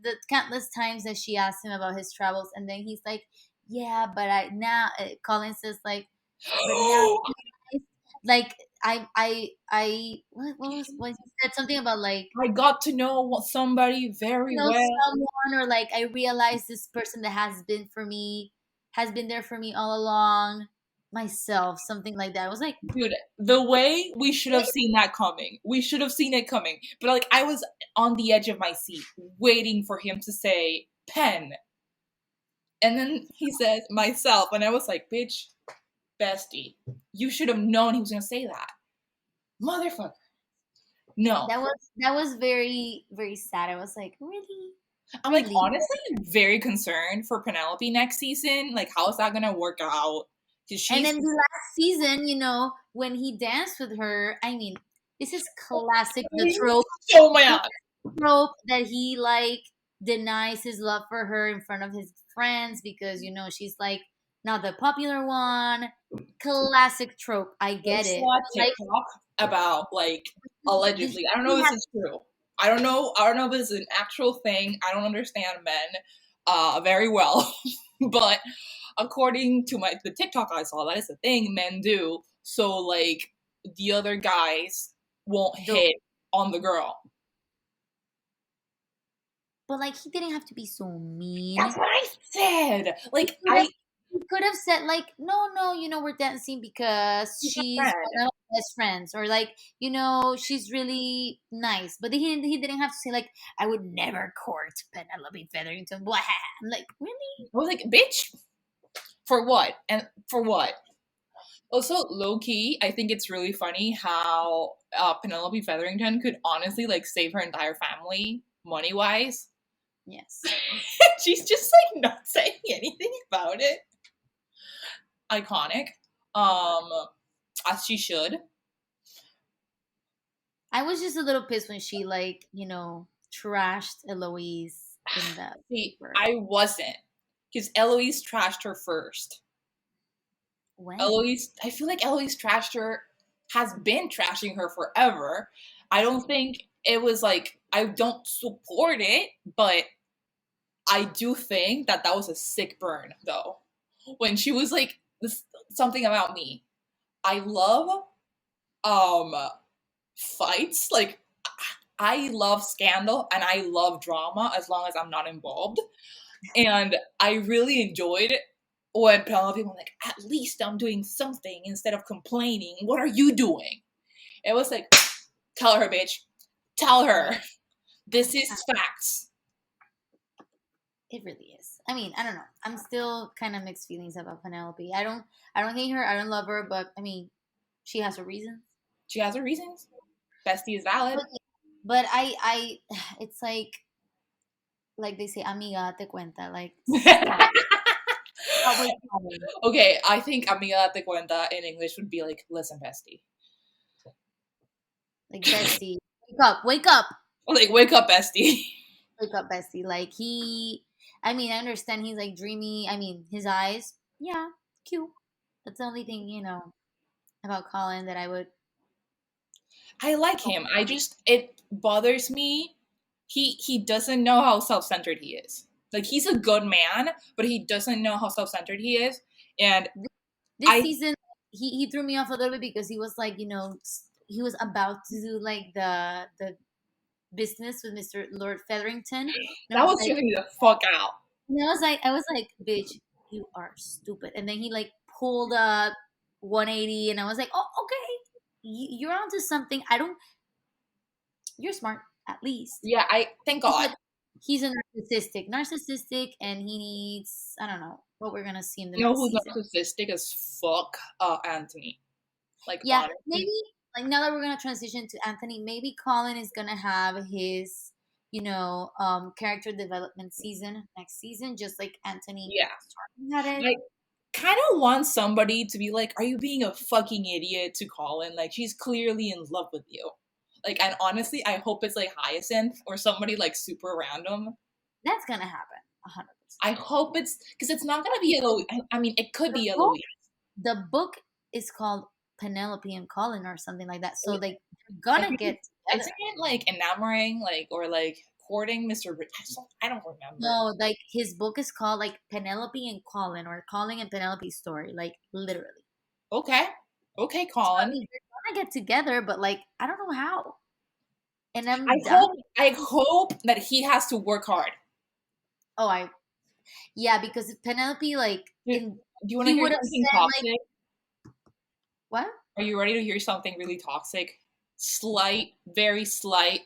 the countless times that she asked him about his travels, and then he's like, yeah, but I now Colin says like, but now like what he said something about like I got to know somebody very know well. someone, or like I realized this person that has been there for me all along, myself, something like that. I was like, Dude, the way we should have seen that coming. We should have seen it coming. But like I was on the edge of my seat waiting for him to say pen. And then he says myself and I was like, "Bitch, bestie, you should have known he was going to say that. Motherfucker." No. that was very very sad. I was like, really, I'm like really. honestly very concerned for Penelope next season. Like how is that going to work out? Cuz And she's then the last season, when he danced with her, I mean, this is classic. so mad. The trope that he like denies his love for her in front of his friends because she's like not the popular one. Classic trope. I I get it. saw a Like, TikTok about like did allegedly. I don't know he if have this is true. I don't know if this is an actual thing. I don't understand men very well. But according to the TikTok I saw, that is a thing men do. So like the other guys won't the hit on the girl. but like he didn't have to be so mean. That's what I said. He Like could have, he could have said like, no, no, we're dancing because she's my she's friend. one of my best friends, or like, she's really nice. But he didn't have to say like, I would never court Penelope Featherington. Blah. I'm like, really? I was like, bitch, for what? And for what? Also, low key, I think it's really funny how Penelope Featherington could honestly like save her entire family money wise. Yes. She's just like not saying anything about it. Iconic. Um, as she should. I was just a little pissed when she like, trashed Eloise in the See, paper. I wasn't because Eloise trashed her first. When? Eloise, I feel like Eloise trashed her, has been trashing her forever. I don't think it was like, I don't support it, but I do think that that was a sick burn, though. When she was like, this, something about me. I love um fights. Like, I love scandal and I love drama as long as I'm not involved. And I really enjoyed when Penelope was like, at least I'm doing something instead of complaining. What are you doing? It was like, tell her, bitch. Tell her. This is facts. It really is. I mean, I don't know. I'm still kind of mixed feelings about Penelope. I don't hate her. I don't love her, but I mean, she has her reasons. She has her reasons. Bestie is valid. But it's like they say, amiga, te cuenta. Like, stop with telling. Okay, I think amiga te cuenta in English would be like, listen, bestie. Like, bestie, wake up, wake up, Like, wake up, bestie. wake up, bestie. Like I mean, I understand he's like dreamy. I mean, his eyes, yeah, cute. That's the only thing about Colin that I would. I like him. It bothers me. He doesn't know how self-centered he is. Like he's a good man, but he doesn't know how self-centered he is. And This I season, he threw me off a little bit because he was like, he was about to do like the business with Mr. Lord Featherington, and I that was was like, tripping me the fuck out. and I was like, bitch, you are stupid. And then he like pulled a 180, and I was like, oh, okay, you're onto something. You're smart at least. Yeah, I thank God. But he's a narcissistic, and he needs, I don't know what we're gonna see in the You know next who's season. narcissistic as fuck? Anthony. Like Yeah, honestly. maybe like now that we're gonna transition to Anthony, maybe Colin is gonna have his, character development season next season, just like Anthony Yeah. had it. I kind of want somebody to be like, are you being a fucking idiot to Colin? Like she's clearly in love with you. Like, and honestly, I hope it's like Hyacinth or somebody like super random. That's gonna happen, 100%. I hope it's because it's not gonna be Eloise. I mean, it could The be book, Eloise. the book is called Penelope and Colin or something like that. So like they're gonna get together. Isn't it like enamoring, like or like courting Mr. I don't remember. No, like his book is called like Penelope and Colin, or Colin and Penelope's story, like literally. Okay, So, I Colin. mean, to get together, but like I don't know how. And I I'm down. hope I hope that he has to work hard. Oh, I yeah, because Penelope like Do, in do you want to he hear would have something said like toxic? what? Are you ready to hear something really toxic? Slight, very slight,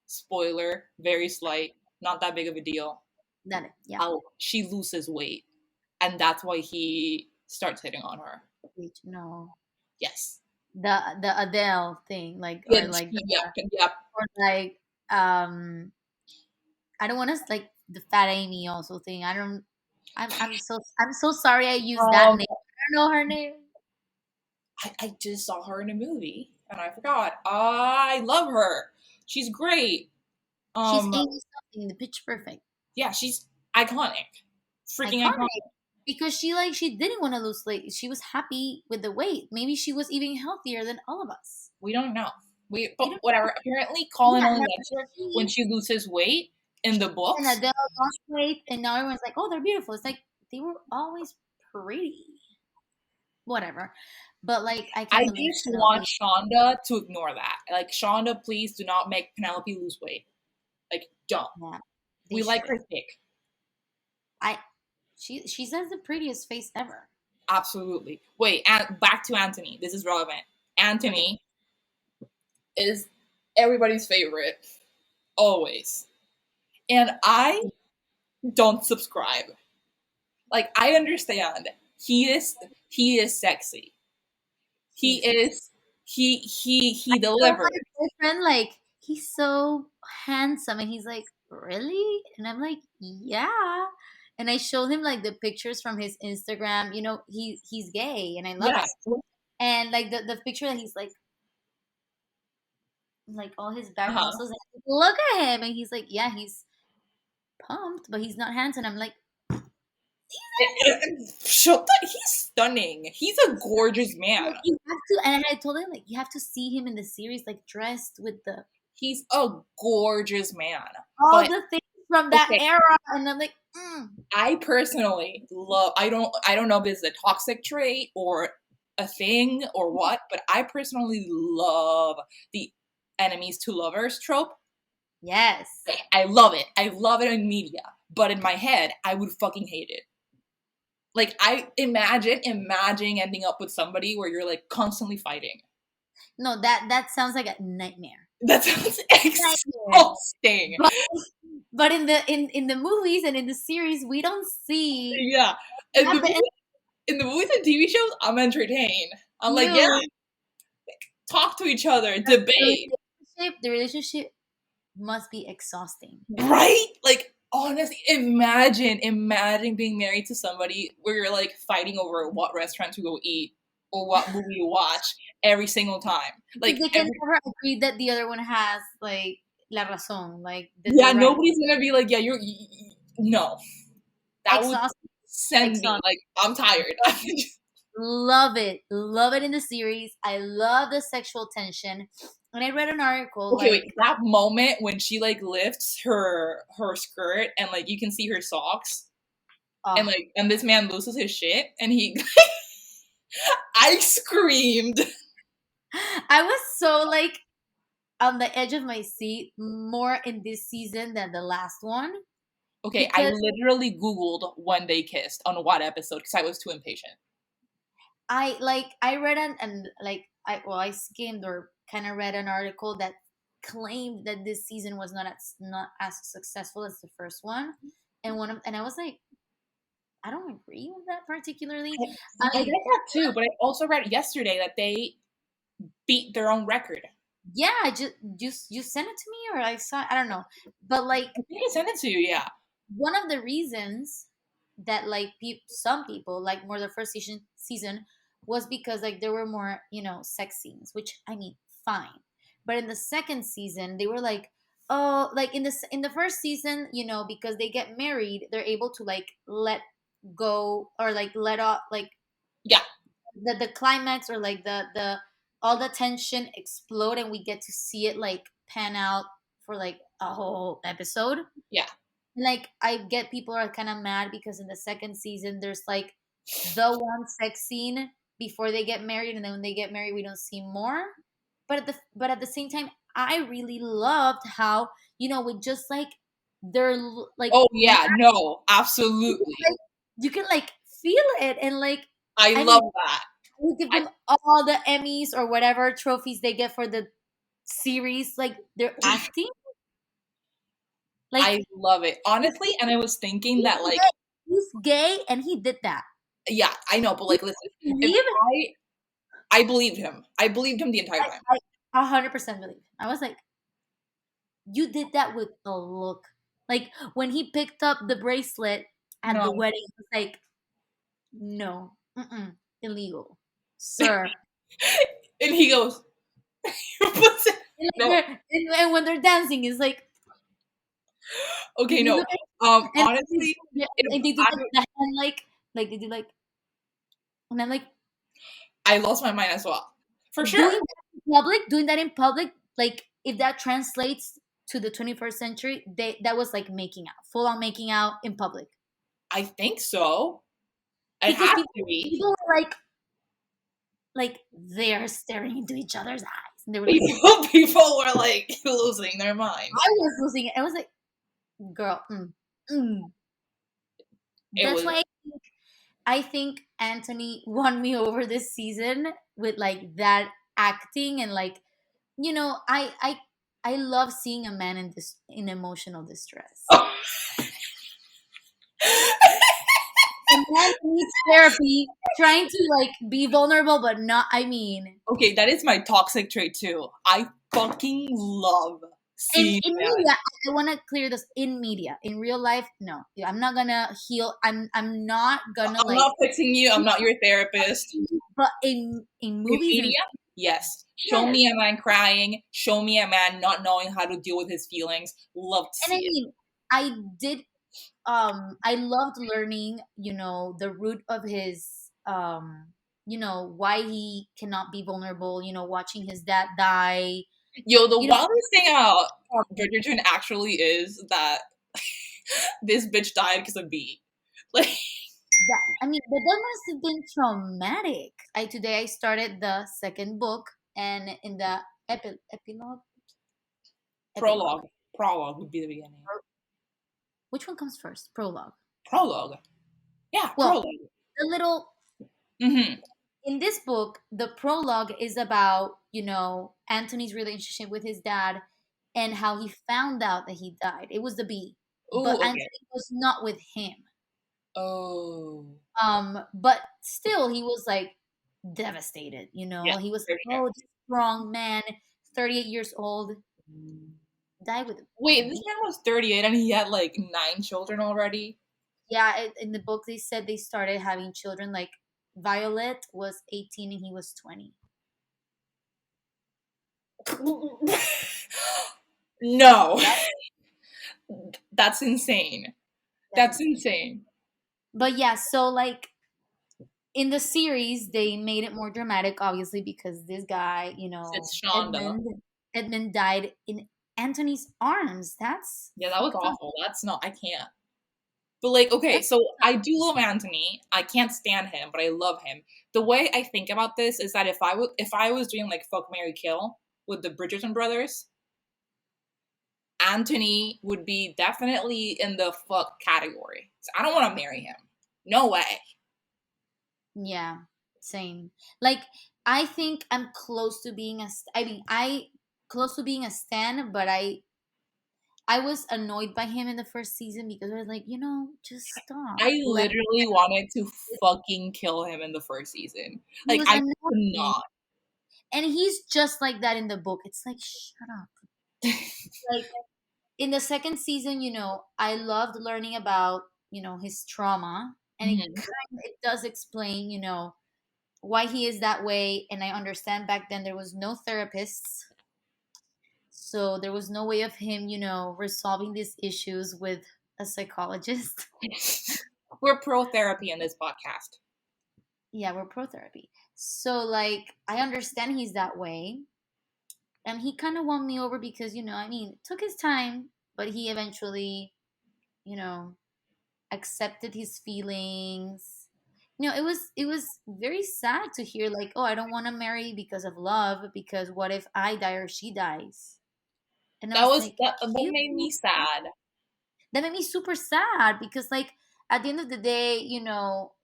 spoiler, very slight, not that big of a deal. That yeah. How she loses weight, and that's why he starts hitting on her. No. Yes. The Adele thing, like Yeah, or like yep, yep. or like I don't want to like the Fat Amy also thing. I don't. I'm so sorry I used that Um, name. I don't know her name. I just saw her in a movie, and I forgot. I love her. She's great. She's Um, Amy something. The Pitch Perfect. yeah, she's iconic, freaking Iconic iconic. because she didn't want to lose weight. She was happy with the weight. Maybe she was even healthier than all of us. We don't know. We But don't know. whatever. Apparently, Colin Yeah, only now likes her when she she loses weight in the and books. Adele lost weight, and now everyone's like, "Oh, they're beautiful." It's like they were always pretty. Whatever, but like I I can't believe just want Penelope. Shonda to ignore that. Like, Shonda, please do not make Penelope lose weight. Like, don't. Yeah, they We like should. her thick. I she has the prettiest face ever. Absolutely. Wait, and back to Anthony. This is relevant. Okay. Anthony is everybody's favorite, always. And I don't subscribe. Like, I understand he is sexy. He He's is he told delivers. my boyfriend like he's so handsome, and he's like, really? And I'm like, yeah. And I showed him like the pictures from his Instagram. He's gay, and I love Yeah. it. And like the picture that he's like all his back Uh-huh. muscles. And I'm like, look at him, and he's like, yeah, he's pumped, but he's not handsome. I'm like, Shut the, he's stunning. He's a gorgeous man. like, you have to. And I told him like you have to see him in the series, like dressed with the He's a gorgeous man. all But the things from that okay, era, and I'm like, I personally love I don't know if it's a toxic trait or a thing or what, but I personally love the enemies to lovers trope. yes. I love it. I love it in media. But in my head, I would fucking hate it. Like, I imagine ending up with somebody where you're like constantly fighting. No, that sounds like a nightmare. That sounds Nightmare. exhausting. But in the movies and in the series, we don't see Yeah. In the, not the in the movies and TV shows, I'm entertained. I'm like, yeah, you. talk to each other, The debate. the relationship must be exhausting. Right? Like, honestly, imagine being married to somebody where you're like fighting over what restaurant to go eat or what movie to watch every single time. Because Like, they can never agree that the other one has like la razón, like yeah, the right. nobody's gonna be like, yeah, no. That would Exhausting, send me exhausting. like, I'm tired. Love it in the series. I love the sexual tension. And I read an article Okay, wait, like, that moment when she like lifts her skirt and like you can see her socks and oh, like and this man loses his shit and he I screamed. I was so like on the edge of my seat more in this season than the last one Okay, I because literally Googled when they kissed on what episode because I was too impatient. I read and like I skimmed or kind of read an article that claimed that this season was not as successful as the first one, and I was like, I don't agree with that particularly. I read that too, but I also read yesterday that they beat their own record. Yeah, just you sent it to me or I saw, I don't know, but like I think I sent it to you, yeah. one of the reasons that like some people like more the first season was because like there were more sex scenes, which I mean fine, but in the second season they were like, oh, like in the first season, because they get married they're able to like let go or like let off like Yeah, the climax or like the all the tension explode and we get to see it like pan out for like a whole episode. yeah. Like I get people are kind of mad because in the second season there's like the one sex scene before they get married, and then when they get married, we don't see more. But at the same time, I really loved how, with just like their like Oh yeah, no, absolutely. like, you can like feel it, and like, I I love mean, that. we give I them all the Emmys or whatever trophies they get for the series, like their acting, like I love it. Honestly, and I was thinking that like he's gay and he did that. yeah, I know, but You like listen, if believe? I believed him. I believed him the entire time. I 100% believe. I was like, you did that with a look. Like when he picked up the bracelet at the No. wedding, it was like, no, illegal, sir. And he goes, puts it- And, no, like, and when they're dancing, it's like, okay, you no. look at and Honestly, if they do I like the hand, like they do like, and I'm like, I lost my mind as well. For sure. doing that in public, like if that translates to the 21st century, that was like making out, full on making out in public, I think so. It because has people to be. people were like they're staring into each other's eyes, and they were like, People were like losing their minds. I was losing it. I was like, girl, mm. It That's was why I think Anthony won me over this season with like that acting, and like, I love seeing a man in emotional distress. A man needs therapy, trying to like be vulnerable, but not. I mean, okay, that is my toxic trait too. I fucking love in seeing that. media, I want to clear this. In media, in real life, no, I'm not gonna heal. I'm not gonna I'm like. not fixing you. I'm not your therapist. But in In movies and media, yes. Show yes, me a man crying. Show me a man not knowing how to deal with his feelings. Love to and I see it. mean, I did. I loved learning, the root of his, why he cannot be vulnerable. Watching his dad die. Yo, the You know, wildest thing about Bridgerton actually is that this bitch died because of B. Like, that must have been traumatic. Today I started the second book, and in the epilogue, epilogue. prologue. Prologue would be the beginning. Which one comes first? Prologue. Prologue. Yeah, Well, prologue. the little Mm-hmm. in this book, the prologue is about, Anthony's relationship with his dad and how he found out that he died. It was the B, but Oh, okay. Anthony was not with him. Oh. But still, he was like devastated. Yeah, He was for like, oh, this strong man, 38 years old, sure. died with Wait, a this B. man was 38 and he had like 9 children already? Yeah, in the book they said they started having children. Like Violet was 18 and he was 20. No. Yep, That's insane. that's That's insane. insane. But yeah, so like in the series, they made it more dramatic, obviously, because this guy, It's Shonda. Edmund died in Anthony's arms. That's Yeah, that was fucked up. awful. That's not, I can't. But like, okay, That's so I do love Anthony. I can't stand him, but I love him. The way I think about this is that if I was doing like fuck Mary Kill with the Bridgerton brothers, Anthony would be definitely in the fuck category. So I don't want to marry him. No way. yeah, same. Like I think I'm close to being I mean, I close to being a stan, but I was annoyed by him in the first season because I was like, just stop. I literally wanted to fucking kill him in the first season. He Like was I could annoying, not. and he's just like that in the book. It's like, shut up. Like in the second season, I loved learning about, his trauma, and Mhm. it does explain, why he is that way. And I understand back then there was no therapists, so there was no way of him, resolving these issues with a psychologist. We're pro therapy in this podcast. Yeah, we're pro therapy. So like I understand he's that way, and he kind of won me over because, it took his time, but he eventually, you know accepted his feelings. it was very sad to hear like, oh, I don't want to marry because of love, because what if I die or she dies? And I That was was like, that you made me sad. that made me super sad because like at the end of the day,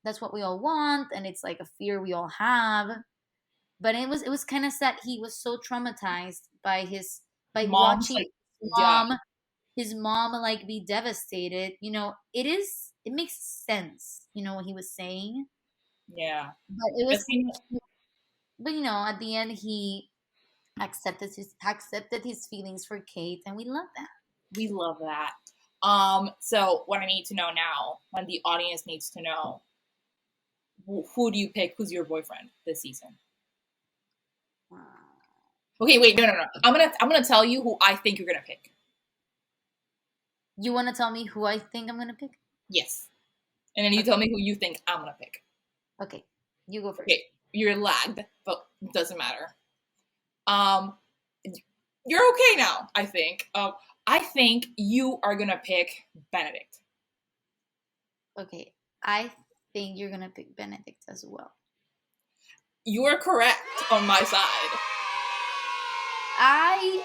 that's what we all want and it's like a fear we all have. But it was kind of sad. He was so traumatized by Mom's watching like, yeah, mom his mom like be devastated. It makes sense, what he was saying. yeah. But it But was but at the end he accepted his feelings for Kate, and we love that. we love that. So what I need to know now, and the audience needs to know, who do you pick? Who's your boyfriend this season? Okay, wait, no. I'm gonna tell you who I think you're gonna pick. You want to tell me who I think I'm gonna pick? Yes, and then you tell Okay. me who you think I'm gonna pick. Okay, you go first. Okay, you're lagged, but it doesn't matter. Um, you're okay now. I think. I think you are gonna pick Benedict. Okay, I think you're gonna pick Benedict as well. You are correct on my side. I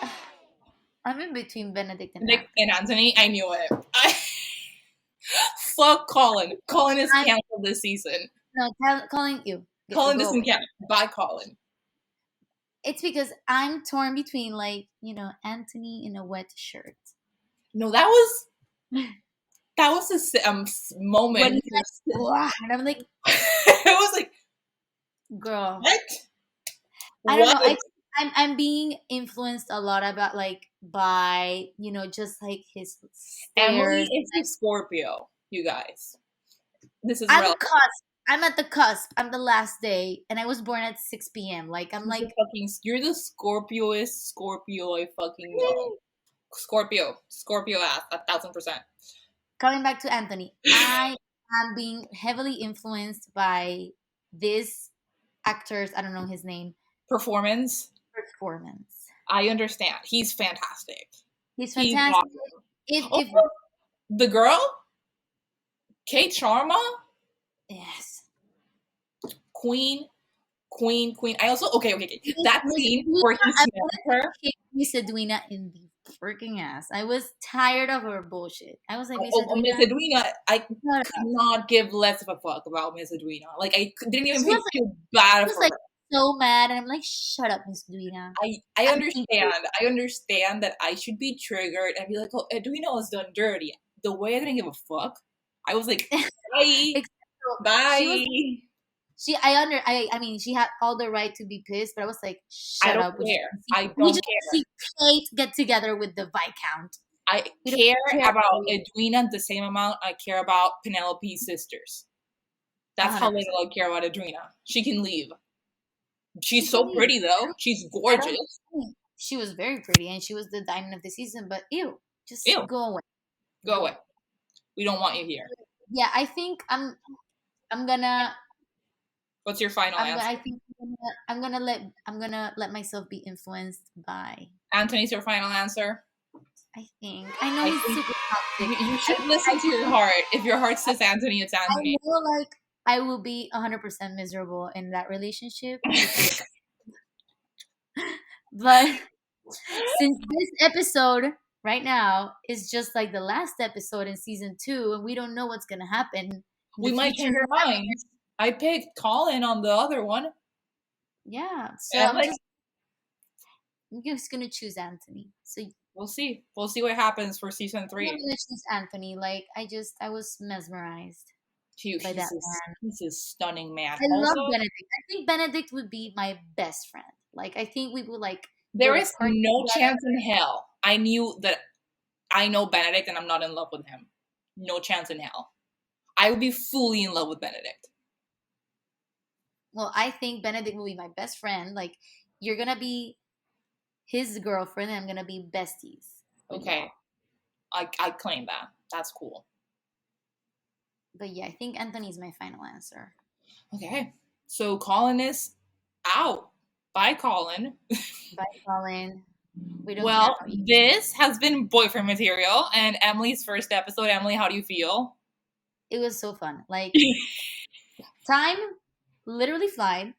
I'm in between Benedict and Nick and Anthony. Anthony, I knew it. Fuck Colin. Colin is I'm canceled this season. no calling you. Colin Go doesn't away. count. Bye, Colin. It's because I'm torn between like Anthony in a wet shirt. No, that was a When moment. he's like, "Wah," and I'm like, It was like, girl, what? I don't What? know. I'm being influenced a lot about like by just like his Emily stares. is a Scorpio, you guys. This is I'm relevant. cusp. I'm at the cusp. I'm the last day, and I was born at 6 p.m. Like I'm She's a like fucking. You're the Scorpioist Scorpio I fucking know. Scorpio ass, 1,000%. coming back to Anthony. I am being heavily influenced by this actor's, I don't know his name, Performance, performance. I understand. He's fantastic. He's He's fantastic. awesome. If Oh, the girl, Kate Sharma, yes, Queen, Queen. I also okay. That Miss scene Edwina, where he I smells wanted to her. kick Miss Edwina in the freaking ass. I was tired of her bullshit. I was like, Miss Miss Edwina, Edwina, I shut could up. not give less of a fuck about Miss Edwina. Like didn't even She was feel she bad was for like her. so mad, and I'm like, shut up, Miss Edwina. I I'm thinking, understand. I understand that I should be triggered and be like, oh, Edwina was done dirty. The way I didn't give a fuck, I was like, bye, except she was bye. I mean she had all the right to be pissed, but I was like, I shut don't up. care. I We don't just care. see Kate get together with the Viscount. I We don't care care about about Edwina the same amount I care about Penelope's sisters. That's how 100%. little I care about Edwina. She can leave. She She's can so leave. pretty though. She's I don't gorgeous. She was very pretty and she was the diamond of the season, but ew, just Ew, go away. go Go away. away. We don't want you here. Yeah, I think I'm gonna What's your final answer? I think I'm gonna let myself be influenced by. Anthony's your final answer? I know I he's think super toxic. you should listen to your heart. If your heart says Anthony, it's I Anthony. know like I will be 100% miserable in that relationship because but since this episode right now is just like the last episode in season 2 and we don't know what's going to happen in the We might future. change our minds. I picked Colin on the other one. Yeah, so And I'm like, I'm just going to choose Anthony. So we'll see. We'll see what happens for season I'm 3. going to choose Anthony. Like I was mesmerized by that man. He's a stunning man. I love Also, Benedict. I think Benedict would be my best friend. Like I think we would like go there to is parties no together. chance in hell. I knew that I know Benedict and I'm not in love with him. No chance in hell. I would be fully in love with Benedict. Well, I think Benedict will be my best friend. Like you're gonna be his girlfriend, and I'm gonna be besties. Okay. I claim that. That's cool. But yeah, I think Anthony's my final answer. Okay. So Colin is out. Bye, Colin. Bye, Colin. We don't care Well, about you. this has been boyfriend material and Emily's first episode. Emily, how do you feel? It was so fun. Like Time literally flies,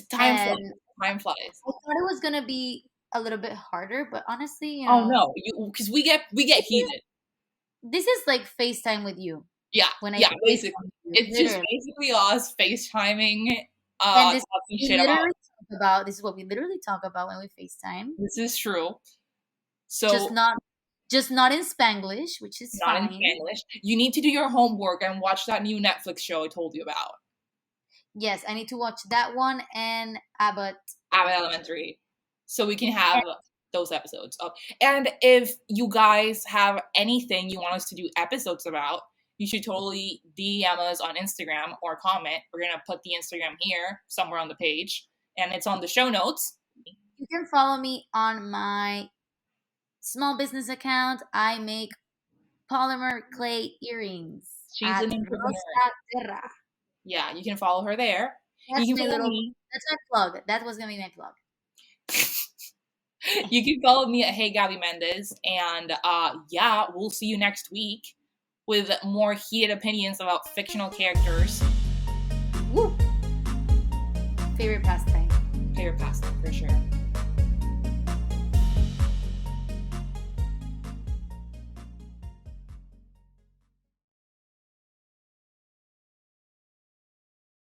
Time flies. and Time flies. I thought it was gonna be a little bit harder, but honestly, Oh no, because we get this is heated. this is like FaceTime with you Yeah, when I yeah, say basically. FaceTime with you, It's just literally. basically us FaceTiming, And talking shit about. this is what we literally talk about when we FaceTime. This is true. Just So, not just not in Spanglish, which is not in fine. Spanish. You need to do your homework and watch that new Netflix show I told you about. Yes, I need to watch that one and Abbott. Abbott Elementary, so we can have And those episodes up. And if you guys have anything you want us to do episodes about, you should totally DM us on Instagram or comment. We're gonna put the Instagram here somewhere on the page, and it's on the show notes. you can follow me on my small business account. I make polymer clay earrings She's at an entrepreneur. Rosa Terra. Yeah, you can follow her there. That's You can my follow little. me. That's my plug. That was gonna be my plug. You can follow me at Hey Gaby Mendez, and yeah, we'll see you next week with more heated opinions about fictional characters. Woo! Favorite pastime. Favorite pastime for sure.